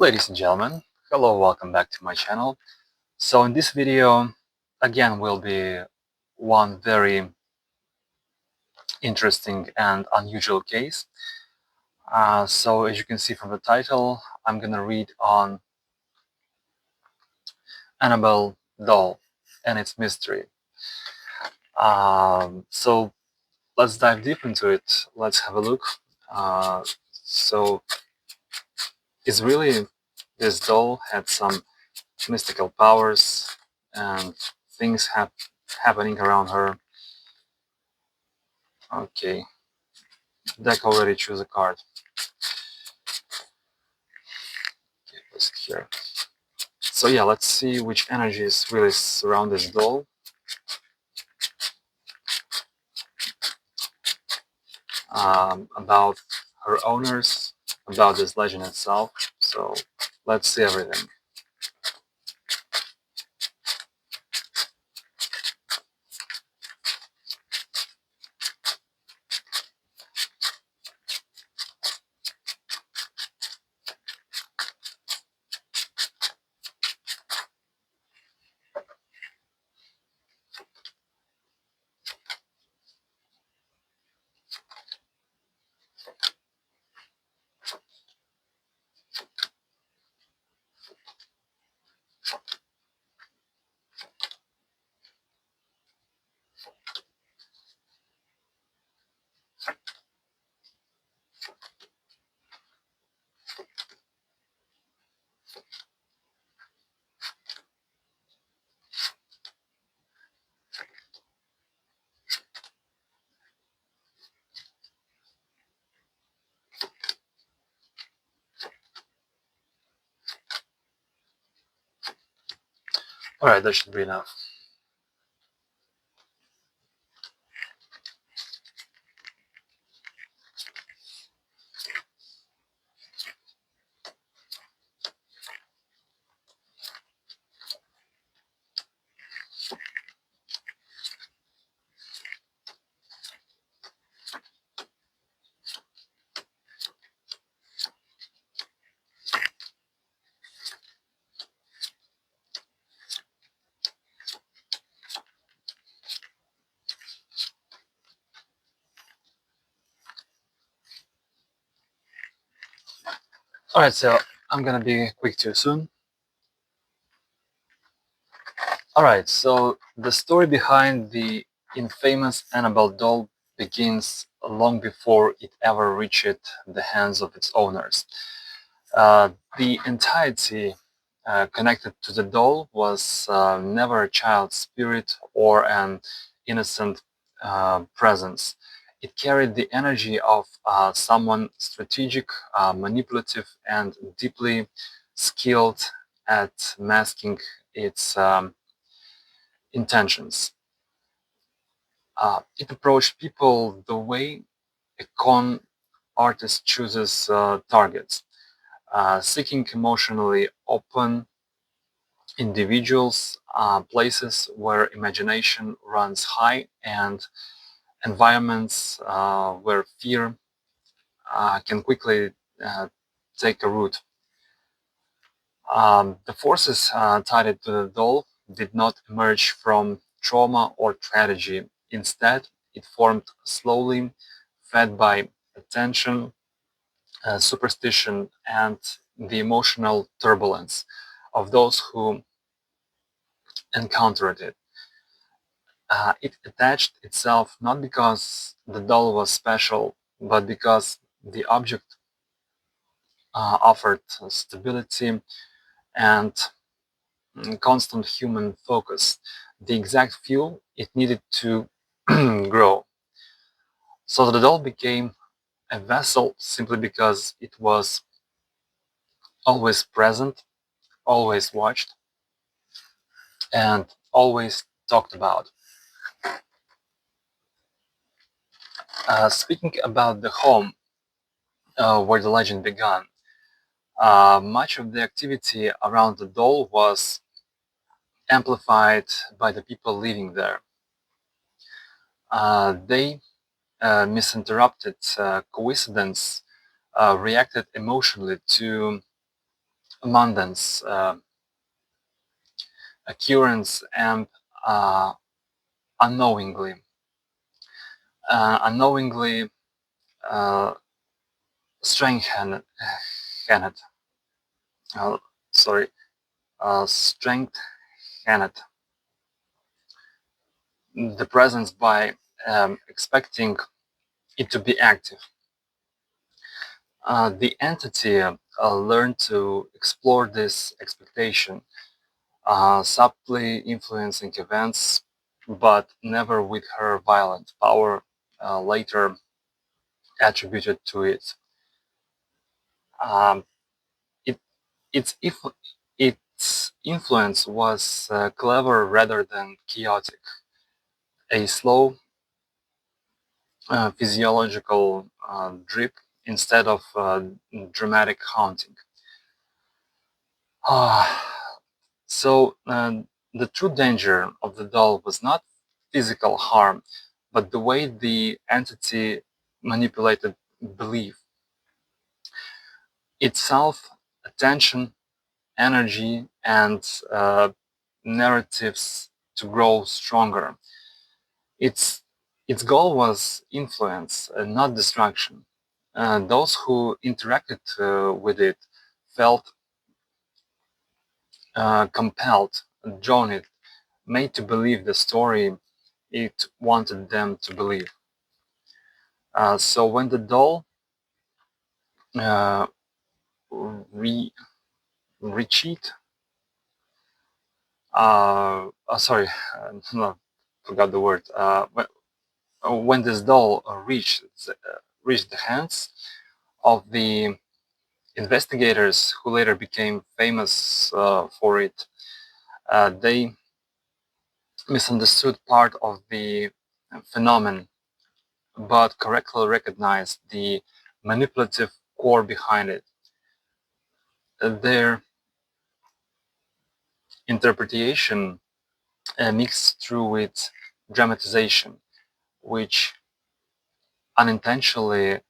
Ladies and gentlemen, hello, welcome back to my channel. So in this video, again, will be one very interesting and unusual case. So as you can see from the title, I'm gonna read on Annabelle doll and its mystery. So let's dive deep into it. Let's have a look. So it's really, this doll had some mystical powers and things happening around her. Okay, deck already choose a card. Okay, let's here. So yeah, let's see which energies really surround this doll. About her owners, about this legend itself. So let's see everything. Alright, that should be enough. Alright, so I'm gonna be quick too soon. Alright, so the story behind the infamous Annabelle doll begins long before it ever reached the hands of its owners. The entirety connected to the doll was never a child's spirit or an innocent presence. It carried the energy of someone strategic, manipulative, and deeply skilled at masking its intentions. It approached people the way a con artist chooses targets, seeking emotionally open individuals, places where imagination runs high, and environments where fear can quickly take a root. The forces tied to the doll did not emerge from trauma or tragedy. Instead, it formed slowly, fed by attention, superstition, and the emotional turbulence of those who encountered it. It attached itself not because the doll was special, but because the object offered stability and constant human focus, the exact fuel it needed to grow. So the doll became a vessel simply because it was always present, always watched, and always talked about. Speaking about the home where the legend began, much of the activity around the doll was amplified by the people living there. They misinterpreted coincidence, reacted emotionally to abundance, occurrence, and unknowingly. Unknowingly strengthened, uh, sorry, strengthened the presence by expecting it to be active. The entity learned to explore this expectation, subtly influencing events, but never with her violent power later attributed to it. Um, it its influence was clever rather than chaotic, a slow physiological drip instead of dramatic haunting. So the true danger of the doll was not physical harm, but the way the entity manipulated belief itself, attention, energy, and narratives to grow stronger. Its its goal was influence, not destruction. Those who interacted with it felt compelled, drawn it, made to believe the story it wanted them to believe. So when the doll uh, re recheat, sorry, no, forgot the word. When this doll reached the hands of the investigators who later became famous for it, they misunderstood part of the phenomenon, but correctly recognized the manipulative core behind it. Their interpretation mixed through with dramatization, which unintentionally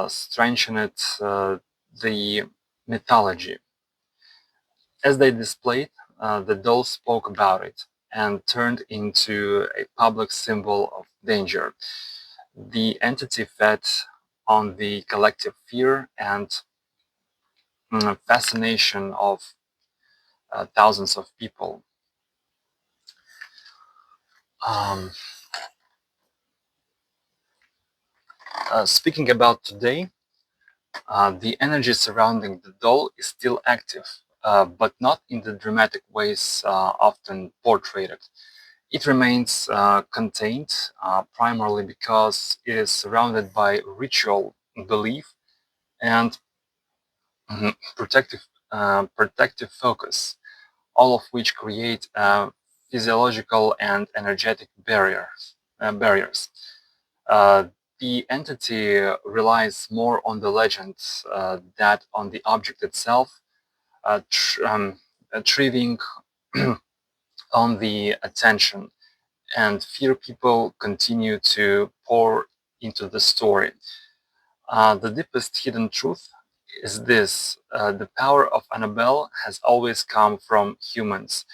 strengthened the mythology. As they displayed, the doll spoke about it and turned into a public symbol of danger. The entity fed on the collective fear and fascination of thousands of people. Um, Speaking about today, the energy surrounding the doll is still active, but not in the dramatic ways often portrayed. It remains contained primarily because it is surrounded by ritual, belief, and protective focus, all of which create physiological and energetic barriers. Uh, the entity relies more on the legend than on the object itself, thriving on the attention and fear people continue to pour into the story. The deepest hidden truth is this: the power of Annabelle has always come from humans,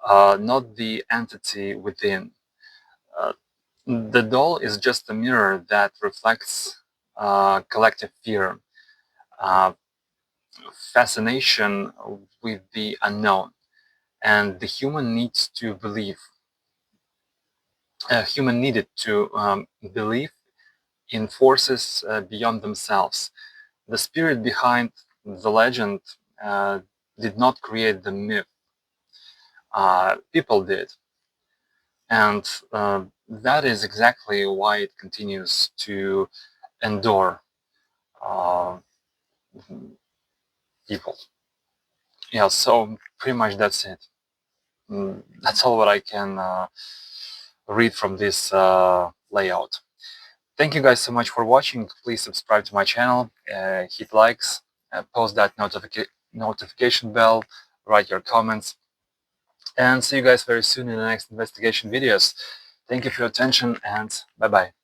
not the entity within. Uh, the doll is just a mirror that reflects collective fear, uh, fascination with the unknown, and the human needs to believe. Human needed to believe in forces beyond themselves. The spirit behind the legend uh, did not create the myth, people did. And that is exactly why it continues to endure uh, people. Yeah, so pretty much that's it. That's all what I can read from this layout. Thank you guys so much for watching. Please subscribe to my channel, hit likes, post that notification bell, write your comments, and see you guys very soon in the next investigation videos. Thank you for your attention, and bye bye.